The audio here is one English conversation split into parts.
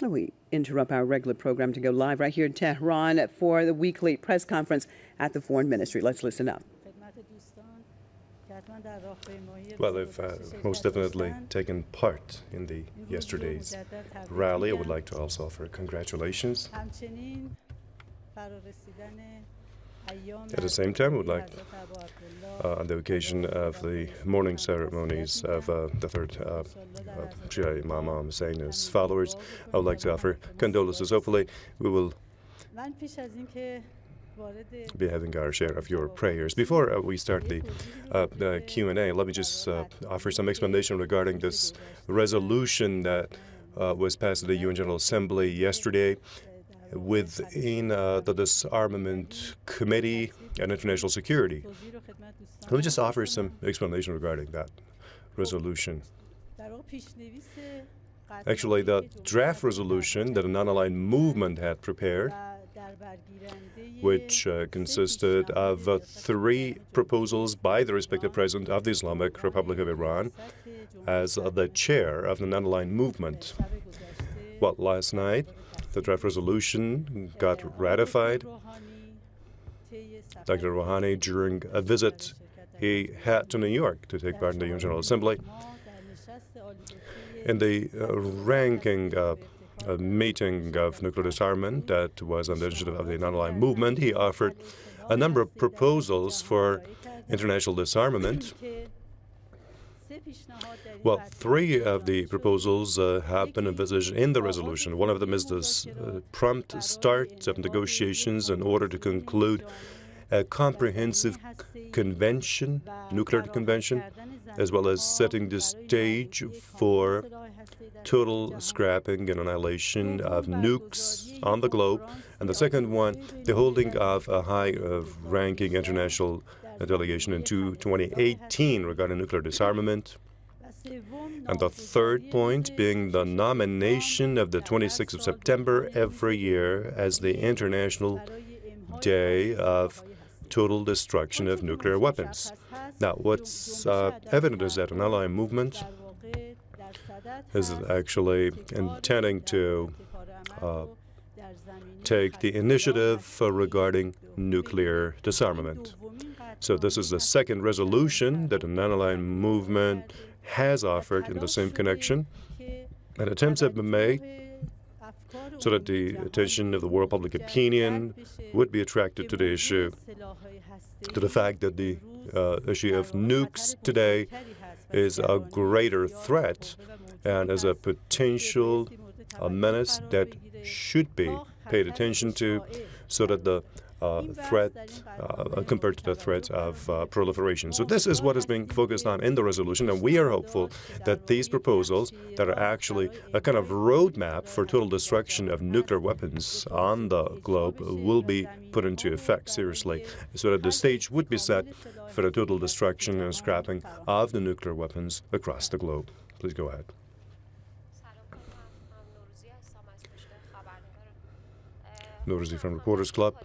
We interrupt our regular program to go live right here in Tehran for the weekly press conference at the Foreign Ministry. Let's listen up. Well, they've most definitely taken part in the yesterday's rally. I would like to also offer congratulations. At the same time, I would like, on the occasion of the morning ceremonies of the third Shia Imam Hussein's followers, I would like to offer condolences. Hopefully, we will be having our share of your prayers. Before we start the Q&A, let me just offer some explanation regarding this resolution that was passed at the UN General Assembly yesterday within the Disarmament Committee and International Security. Let me just offer some explanation regarding that resolution. Actually, the draft resolution that a non-aligned movement had prepared, which consisted of 3 proposals by the respective president of the Islamic Republic of Iran as the chair of the non-aligned movement. Well, last night, the draft resolution got ratified. Dr. Rouhani, during a visit he had to New York to take part in the UN General Assembly. In the ranking meeting of nuclear disarmament that was on the initiative of the non-aligned movement, he offered a number of proposals for international disarmament. Well, 3 of the proposals have been envisaged in the resolution. One of them is this prompt start of negotiations in order to conclude a comprehensive convention, nuclear convention, as well as setting the stage for total scrapping and annihilation of nukes on the globe. And the second one, the holding of a high-ranking international delegation in 2018 regarding nuclear disarmament. And the third point being the nomination of the 26th of September every year as the International Day of Total Destruction of Nuclear Weapons. Now, what's evident is that an allied movement is actually intending to take the initiative regarding nuclear disarmament. So this is the second resolution that a non-aligned movement has offered in the same connection, and attempts have been made so that the attention of the world public opinion would be attracted to the issue, to the fact that the issue of nukes today is a greater threat and is a potential menace that should be paid attention to, so that the threat compared to the threat of proliferation. So this is what is being focused on in the resolution, and we are hopeful that these proposals that are actually a kind of roadmap for total destruction of nuclear weapons on the globe will be put into effect seriously, so that the stage would be set for the total destruction and scrapping of the nuclear weapons across the globe. Please go ahead. Marzieh from Reporters Club.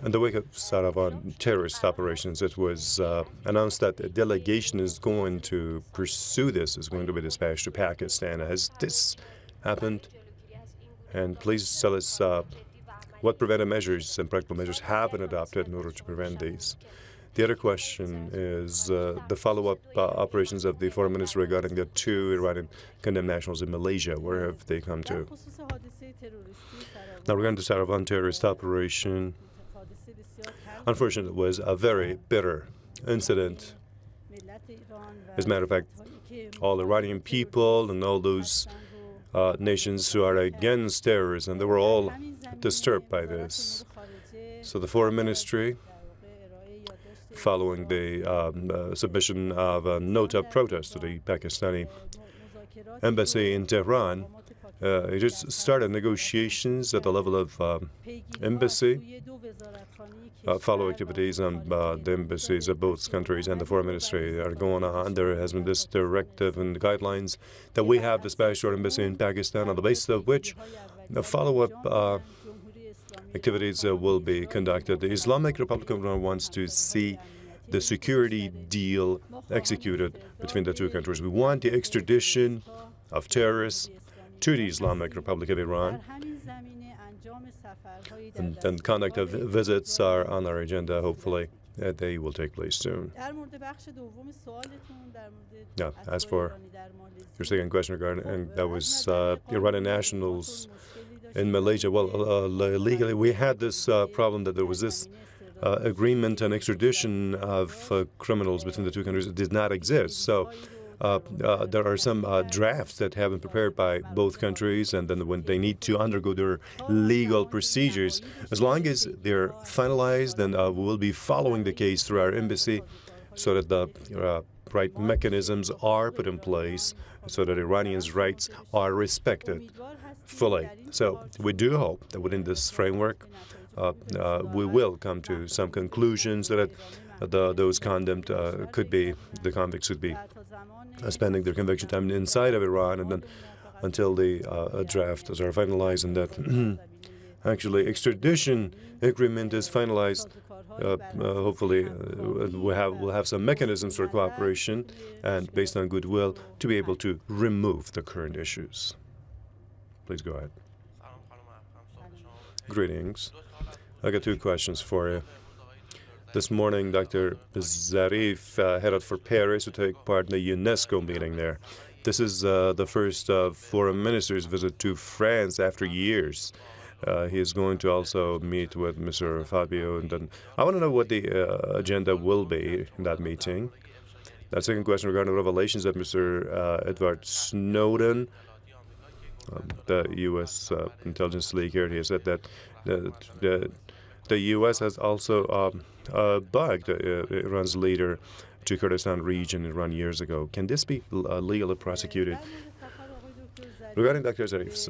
In the wake of Saravan terrorist operations, it was announced that a delegation is going to pursue this, is going to be dispatched to Pakistan. Has this happened? And please tell us what preventive measures and practical measures have been adopted in order to prevent these. The other question is the follow-up operations of the foreign minister regarding the 2 Iranian condemned nationals in Malaysia. Where have they come to? Now, regarding the Saravan terrorist operation, unfortunately, it was a very bitter incident. As a matter of fact, all Iranian people and all those nations who are against terrorism, they were all disturbed by this. So the foreign ministry, following the submission of a note of protest to the Pakistani embassy in Tehran, it just started negotiations at the level of embassy, follow activities on the embassies of both countries and the foreign ministry are going on. There has been this directive and guidelines that we have dispatched to our embassy in Pakistan, on the basis of which the follow-up activities will be conducted. The Islamic Republic of Iran wants to see the security deal executed between the 2 countries. We want the extradition of terrorists to the Islamic Republic of Iran. And conduct of visits are on our agenda, hopefully. They will take place soon. Now, as for your second question regarding, and that was Iranian nationals in Malaysia. Well, legally, we had this problem that there was this agreement and extradition of criminals between the two countries. It did not exist. So there are some drafts that have been prepared by both countries, and then when they need to undergo their legal procedures, as long as they're finalized, then we will be following the case through our embassy so that the right mechanisms are put in place so that Iranians' rights are respected fully. So we do hope that within this framework, we will come to some conclusions so that those condemned the convicts could be spending their conviction time inside of Iran, and then until the drafts are finalized and that actually extradition agreement is finalized. Hopefully, we'll have some mechanisms for cooperation and based on goodwill to be able to remove the current issues. Please go ahead. Greetings. I got two questions for you. This morning, Dr. Zarif headed for Paris to take part in the UNESCO meeting there. This is the first foreign minister's visit to France after years. He is going to also meet with Mr. Fabio, and then I want to know what the agenda will be in that meeting. That second question regarding the revelations of Mr. Edward Snowden, the U.S. intelligence leak here, he said that the U.S. has also bugged Iran's leader to Kurdistan region in Iran years ago. Can this be legally prosecuted? Regarding Dr. Zarif's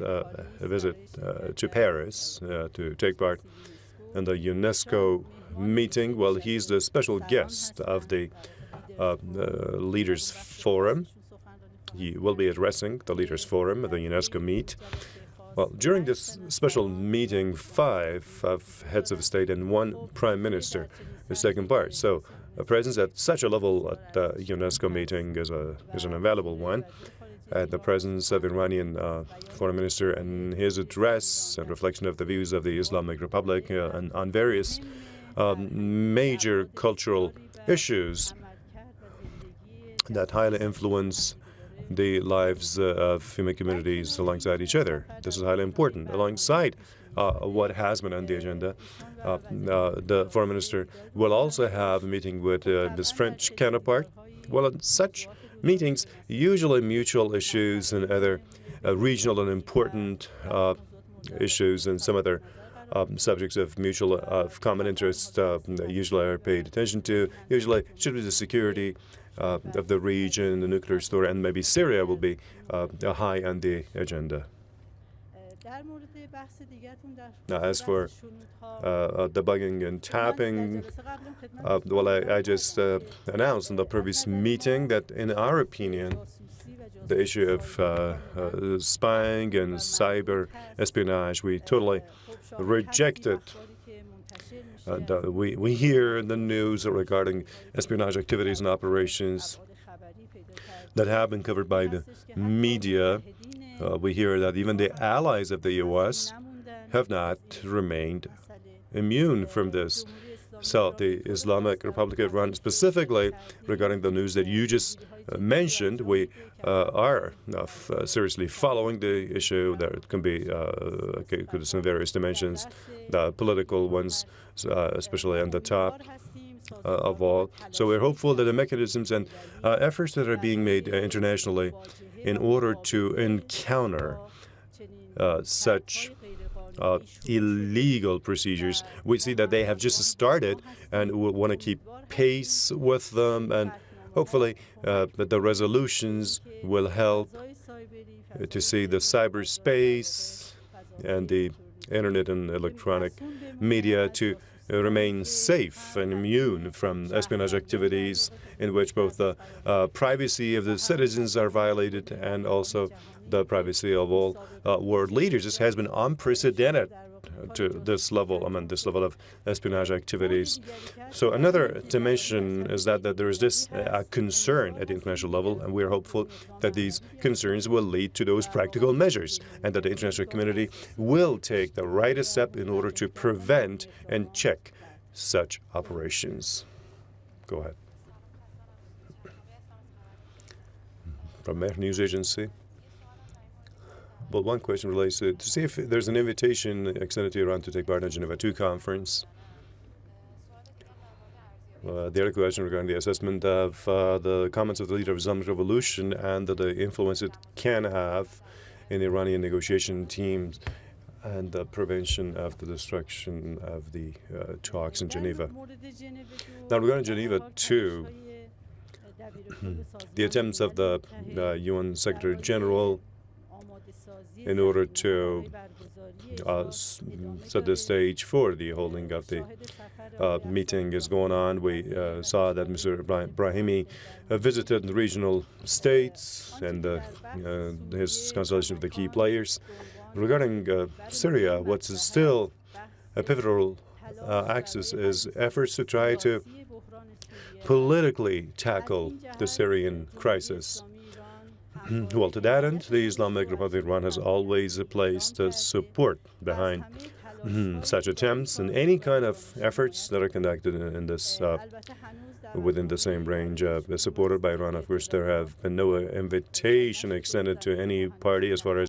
visit to Paris to take part in the UNESCO meeting, well, he's the special guest of the Leaders Forum. He will be addressing the Leaders Forum at the UNESCO meet. Well, during this special meeting, 5 heads of state and 1 prime minister is taking part. So a presence at such a level at the UNESCO meeting is an invaluable one. And the presence of Iranian foreign minister and his address and reflection of the views of the Islamic Republic and on various major cultural issues that highly influence the lives of human communities alongside each other. This is highly important. Alongside what has been on the agenda, the foreign minister will also have a meeting with his French counterpart. Well, in such meetings, usually mutual issues and other regional and important issues and some other subjects of common interest usually are paid attention to. Usually, it should be the security of the region, the nuclear story, and maybe Syria will be high on the agenda. Now, as for debugging and tapping, well, I just announced in the previous meeting that, in our opinion, the issue of spying and cyber espionage, we totally reject it. We hear in the news regarding espionage activities and operations that have been covered by the media. We hear that even the allies of the U.S. have not remained immune from this. So the Islamic Republic of Iran, specifically regarding the news that you just mentioned, we are seriously following the issue. There can be could some various dimensions, the political ones, especially on the top of all. So we're hopeful that the mechanisms and efforts that are being made internationally in order to encounter such illegal procedures, we see that they have just started, and we want to keep pace with them, and hopefully that the resolutions will help to see the cyberspace and the internet and electronic media to remain safe and immune from espionage activities in which both the privacy of the citizens are violated and also the privacy of all world leaders. This has been unprecedented to this level, this level of espionage activities. So another dimension is that there is this concern at the international level, and we are hopeful that these concerns will lead to those practical measures and that the international community will take the right step in order to prevent and check such operations. Go ahead. From Mer News Agency. Well, one question relates to see if there's an invitation extended to Iran to take part in the Geneva II conference. The other question regarding the assessment of the comments of the leader of Islamic revolution and the influence it can have in Iranian negotiation teams and the prevention of the destruction of the talks in Geneva. Now, regarding Geneva II, the attempts of the UN Secretary General in order to set the stage for the holding of the meeting is going on. We saw that Mr. Brahimi visited the regional states and his consultation with the key players. Regarding Syria, what's still a pivotal axis is efforts to try to politically tackle the Syrian crisis. Well, to that end, the Islamic Republic of Iran has always placed support behind such attempts and any kind of efforts that are conducted in this within the same range supported by Iran. Of course, there have been no invitation extended to any party as far as